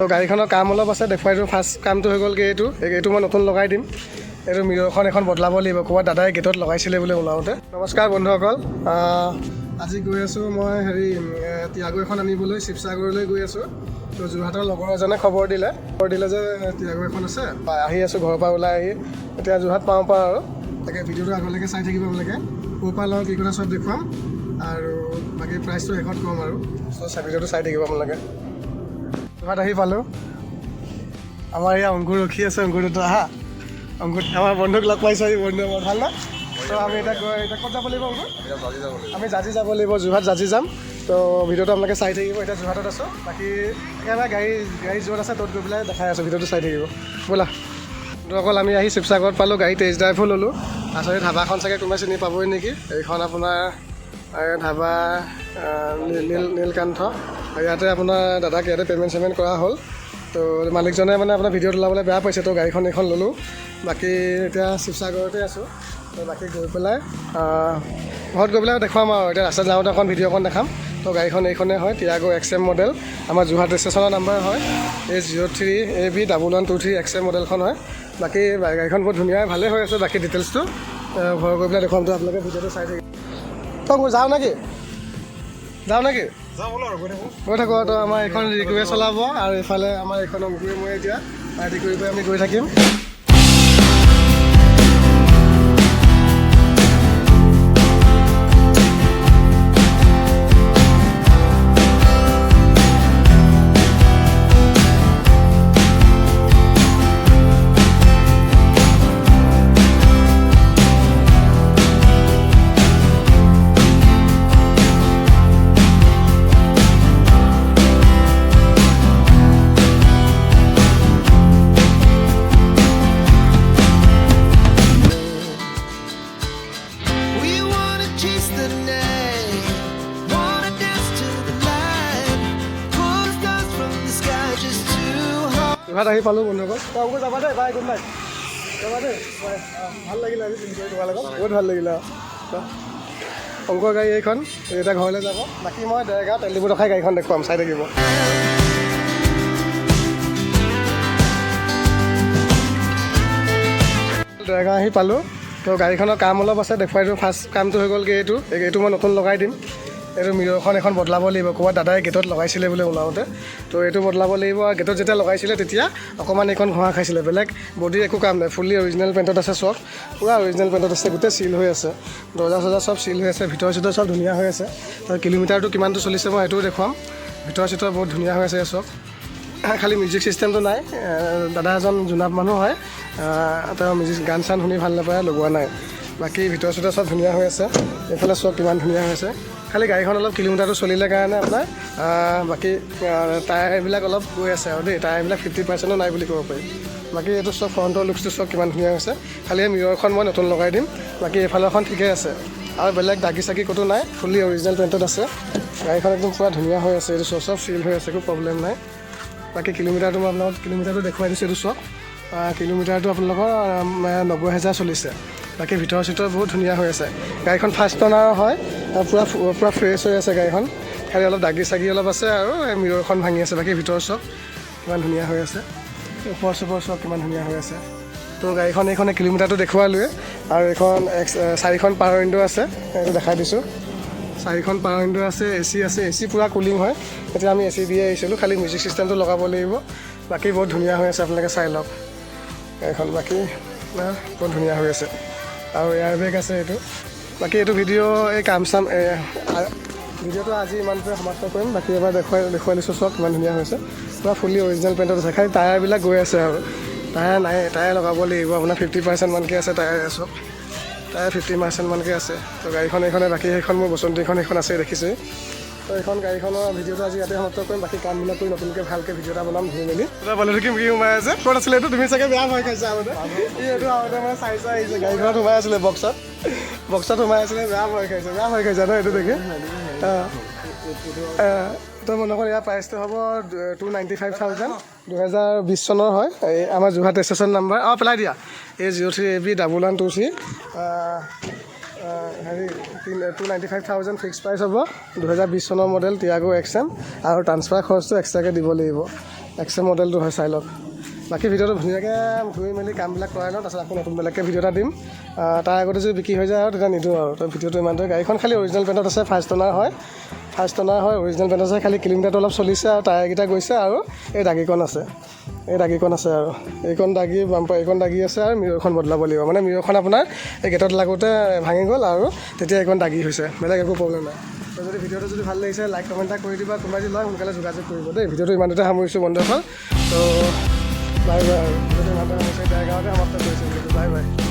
তো গাড়ীখনৰ কাম অলপ আছে, দেখুৱাই দিওঁ। ফাৰ্ষ্ট কামটো হৈ গ'ল কি এইটো মই নতুন লগাই দিম। এইটো মিৰৰখন এখন বদলাব লাগিব, ক'ৰবাত দাদাই গেটত লগাইছিলে বোলে ওলাওঁতে। নমস্কাৰ বন্ধুসকল, আজি গৈ আছোঁ মই টিয়াগো এখন আনিবলৈ শিৱসাগৰলৈ গৈ আছোঁ। তো যোৰহাটৰ লগৰ এজনে খবৰ দিলে যে টিয়াগো এখন আছে, আহি আছোঁ ঘৰৰ পৰা ওলাই আহি। এতিয়া যোৰহাট পাওঁ আৰু তাকে ভিডিঅ'টো আগলৈকে চাই থাকিব আপোনালোকে। ক'ৰ পৰা লওঁ কি কথা চব দেখুৱাম আৰু বাকী প্ৰাইচটো শেষত ক'ম আৰু ভিডিঅ'টো চাই থাকিব আপোনালোকে। যোৰহাট আহি পালোঁ। আমাৰ ইয়াৰ অংকুৰ ৰখি আছে, অংকুৰটো আহা। অংকুৰ আমাৰ বন্ধুক লগ পাইছোঁ, এই বন্ধু বৰ ভাল না। তো আমি এতিয়া ক'ত যাব লাগিব অংকুৰ? আমি জাজি যাব লাগিব, যোৰহাট জাজি যাম। তো ভিডিঅ'টো আপোনালোকে চাই থাকিব। এতিয়া যোৰহাটত আছোঁ, বাকী একেবাৰে গাড়ী য'ত আছে ত'ত গৈ পেলাই দেখাই আছোঁ, ভিডিঅ'টো চাই থাকিব ব'লা। অকল আমি আহি শিৱসাগৰত পালোঁ, গাড়ী টেষ্ট ড্ৰাইভো ল'লোঁ। আচলতে ধাবাখন চাগে কোনোবাই চিনি পাবই নেকি। এইখন আপোনাৰ ধাবা নীলকান্ত। ইয়াতে আপোনাৰ দাদাক ইয়াতে পে'মেণ্ট কৰা হ'ল। তো মালিকজনে মানে আপোনাৰ ভিডিঅ'ত ওলাবলৈ বেয়া পাইছে, তো গাড়ীখন এইখন ল'লোঁ। বাকী এতিয়া শিৱসাগৰতে আছোঁ। তো বাকী গৈ পেলাই ঘৰত গৈ পেলাই দেখুৱাম আৰু। এতিয়া ৰাস্তাত যাওঁতে এখন ভিডিঅ' অকণ দেখাম। তো গাড়ীখন এইখনে হয়, টিয়াগো XM মডেল। আমাৰ যোৰহাট ষ্টেচনৰ নাম্বাৰ হয় A03AB1123 XM মডেলখন হয়। বাকী গাড়ীখন বহুত ধুনীয়া, ভালেই হৈ আছে। বাকী ডিটেইলছটো ঘৰ গৈ পেলাই দেখুৱাম। তো আপোনালোকে ভিডিঅ'টো চাই থাকিব। তো যাওঁ নেকি গৈ থাকোঁ। তো আমাৰ এইখন ৰিকুৱে চলাব আৰু এইফালে আমাৰ এইখন অংকুৰে মই এতিয়া পাৰ্টি কৰি আমি গৈ থাকিম। যোৰহাট আহি পালোঁ বন্ধুসকল। তো অংকুৰ যাবা দেই, বাই, গুড নাইট। যাবা দেই, ভাল লাগিলে আজি দিন কৰি তোমাৰ লগত, বহুত ভাল লাগিলে। অংকুৰ গাড়ী এইখন, এতিয়া ঘৰলৈ যাব। বাকী মই দেৰগাঁও তেল ডিপু ৰখাই গাড়ীখন দেখুৱাম, চাই থাকিব। দেৰগাঁও আহি পালোঁ। তো গাড়ীখনৰ কাম অলপ আছে, দেখুৱাই দিওঁ। ফাৰ্ষ্ট কামটো হৈ গ'ল কি এইটো মই নতুন লগাই দিম। এইটো মিৰৰখন এখন বদলাব লাগিব, ক'ৰবাত দাদাই গেটত লগাইছিলে বোলে ওলাওঁতে। তো এইটো বদলাব লাগিব। গেটত যেতিয়া লগাইছিলে তেতিয়া অকণমান এইখন ঘঁহা খাইছিলে, বেলেগ বডিৰ একো কাম নাই। ফুল্লি অৰিজিনেল পেণ্টত আছে, চব পূৰা অৰিজিনেল পেণ্টত আছে, গোটেই চিল হৈ আছে। দৰ্জা চৰ্জা চব চিল হৈ আছে, ভিতৰ চিতৰ চব ধুনীয়া হৈ আছে। তো কিলোমিটাৰটো কিমানটো চলিছে মই সেইটোও দেখুৱাম। ভিতৰ চিতৰ বহুত ধুনীয়া হৈ আছে চব। খালি মিউজিক ছিষ্টেমটো নাই। দাদা এজন জোনাপ মানুহ হয়, তেওঁ মিউজিক গান চান শুনি ভাল নাপায়, লগোৱা নাই। বাকী ভিতৰ চিতৰ চব ধুনীয়া হৈ আছে। এইফালে চব কিমান ধুনীয়া হৈ আছে। খালি গাড়ীখন অলপ কিলোমিটাৰটো চলিলে কাৰণে আপোনাৰ বাকী টায়াৰবিলাক অলপ গৈ আছে আৰু দেই। টায়াৰবিলাক 50% নাই বুলি ক'ব পাৰি। বাকী এইটো চব ফ্ৰণ্টৰ লুকছটো চব কিমান ধুনীয়া হৈছে। খালি এই মিৰৰখন মই নতুন লগাই দিম। বাকী এইফালৰখন ঠিকেই আছে আৰু বেলেগ দাগি চাগি ক'তো নাই, ফুল্লি অৰিজিনেল পেণ্টত আছে। গাড়ীখন একদম পূৰা ধুনীয়া হৈ আছে, এইটো চব চিল হৈ আছে, একো প্ৰব্লেম নাই। বাকী কিলোমিটাৰটো মই আপোনালোকক কিলোমিটাৰটো দেখুৱাই দিছোঁ। এইটো চব কিলোমিটাৰটো আপোনালোকৰ 90,000 চলিছে। বাকী ভিতৰ চিতৰ বহুত ধুনীয়া হৈ আছে। গাড়ীখন ফাৰ্ষ্ট অনাৰ হয়, পূৰা ফ্ৰেছ হৈ আছে গাড়ীখন। খালি অলপ দাগি চাগি অলপ আছে আৰু এই মিৰৰখন ভাঙি আছে। বাকী ভিতৰ চব কিমান ধুনীয়া হৈ আছে, ওপৰ চুপৰ চব কিমান ধুনীয়া হৈ আছে। তো গাড়ীখন এইখনে কিলোমিটাৰটো দেখুৱালোৱে। আৰু এইখন 4খন পাৱাৰ উইণ্ডো আছে, এইটো দেখাই দিছোঁ। 4খন পাৱাৰ উইণ্ডো আছে, AC আছে, AC পূৰা কুলিং হয়। এতিয়া আমি AC দিয়ে আহিছিলোঁ, খালি মিউজিক ছিষ্টেমটো লগাব লাগিব। বাকী বহুত ধুনীয়া হৈ আছে, আপোনালোকে চাই লওক গাড়ীখন। বাকী বহুত ধুনীয়া হৈ আছে আৰু এয়াৰ বেগ আছে এইটো। বাকী এইটো ভিডিঅ' এই কাম চাম ভিডিঅ'টো আজি ইমানটোৱে সমাপ্ত কৰিম। বাকী এবাৰ দেখুৱাই দিছোঁ চব কিমান ধুনীয়া হৈছে, পূৰা ফুল্লি অৰিজিনেল পেণ্টত আছে। খালি টায়াৰবিলাক গৈ আছে আৰু টায়াৰ নাই, টায়াৰ লগাব লাগিব। আপোনাৰ 50% মানকৈ আছে টায়াৰ, চব টায়াৰ 50% মানকৈ আছে। তো গাড়ীখন এইখনে, বাকী সেইখন মোৰ বসন্তীখন এইখন আছে দেখিছে। তো এইখন গাড়ীখনৰ ভিডিঅ'টো আজি ইয়াতে সমাপ্ত কৰিম। বাকী কামবিলাক কৰি নতুনকৈ ভালকৈ ভিডিঅ' এটা বনাম ধুই মেলি। তই বলে কি সোমাই আছে, ক'ত আছিলে এইটো? তুমি চাগে বেয়া ভয় খাইছা আগতে। এইটো আগতে মানে চাই আহিছে, গাড়ীখনত সোমাই আছিলে বক্সত সোমাই আছিলে, বেয়া ভয় খাইছা ন এইটো দেখি। তো মনে কৰোঁ ইয়াৰ প্ৰাইচটো হ'ব 295,000, 2020 চনৰ হয়। এই আমাৰ যোৰহাট ষ্টেচন নাম্বাৰ পেলাই দিয়া A03AB1123 295,000 ফিক্স প্ৰাইচ হ'ব। 2020 চনৰ মডেল টিয়াগো XM আৰু ট্ৰান্সফাৰ খৰচটো এক্সট্ৰাকৈ দিব লাগিব। এক্সেল মডেলটো হয় চাই লওক বাকী ভিডিঅ'টো ধুনীয়াকৈ ঘূৰি মেলি কামবিলাক কৰাই লওঁ তাৰপিছত আকৌ নতুন বেলেগকৈ ভিডিঅ' এটা দিম তাৰ আগতে যদি বিক্ৰী হৈ যায় আৰু তেতিয়া নিদিওঁ আৰু তো ভিডিঅ'টো ইমানটোৱে গাড়ীখন খালি অৰিজিনেল পেণ্টত আছে ফাৰ্ষ্ট অনাৰ হয় অৰিজিনেল পেণ্টত আছে খালি কিলোমিটাৰটো অলপ চলিছে আৰু টায়াৰকেইটা গৈছে আৰু এই দাগীকণ আছে আৰু এইকণ দাগী বাম্পাৰ এইকণ দাগী আছে আৰু মিৰৰখন বদলাব লাগিব মানে মিৰৰখন আপোনাৰ এই গেটত লাগোঁতে ভাঙি গ'ল আৰু তেতিয়া এইকণ দাগী হৈছে বেলেগ একো প্ৰব্লেম নাই তো যদি ভিডিঅ'টো যদি ভাল লাগিছে লাইক কমেণ্ট এটা কৰি দিবা কোনোবাই যদি লয় সোনকালে যোগাযোগ কৰিব দেই ভিডিঅ'টো ইমানতে সামৰিছোঁ বন্ধুসকল তো বাই বাই আৰু ভিডিঅ'টো ইমানতে সামৰিছোঁ গাঁৱতে সমাপ্ত কৰিছোঁ বাই বাই